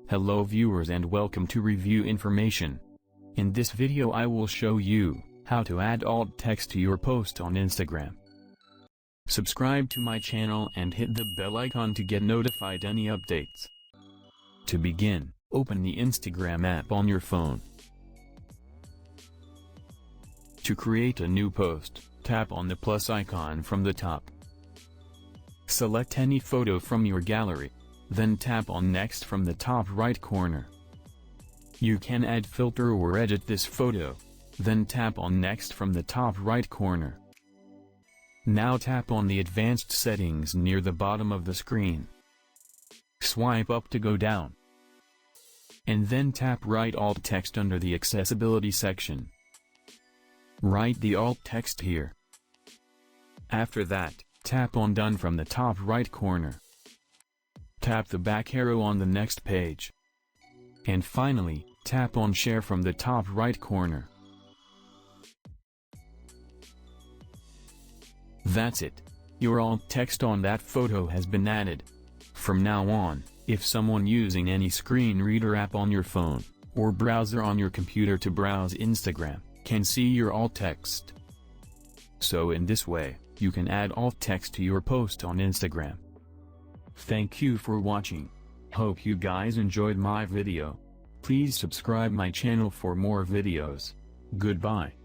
Hello viewers and welcome to Review Information. In this video I will show you how to add alt text to your post on Instagram. Subscribe to my channel and hit the bell icon to get notified any updates. To begin, open the Instagram app on your phone. To create a new post, tap on the plus icon from the top. Select any photo from your gallery, then tap on Next from the top right corner. You can add filter or edit this photo, then tap on Next from the top right corner. Now tap on the Advanced Settings near the bottom of the screen. Swipe up to go down. And then tap Write Alt Text under the Accessibility section. Write the alt text here. After that, tap on Done from the top right corner. Tap the back arrow on the next page. And finally, tap on Share from the top right corner. That's it. Your alt text on that photo has been added. From now on, if someone using any screen reader app on your phone, or browser on your computer to browse Instagram, can see your alt text. So in this way, you can add alt text to your post on Instagram. Thank you for watching. Hope you guys enjoyed my video. Please subscribe my channel for more videos. Goodbye.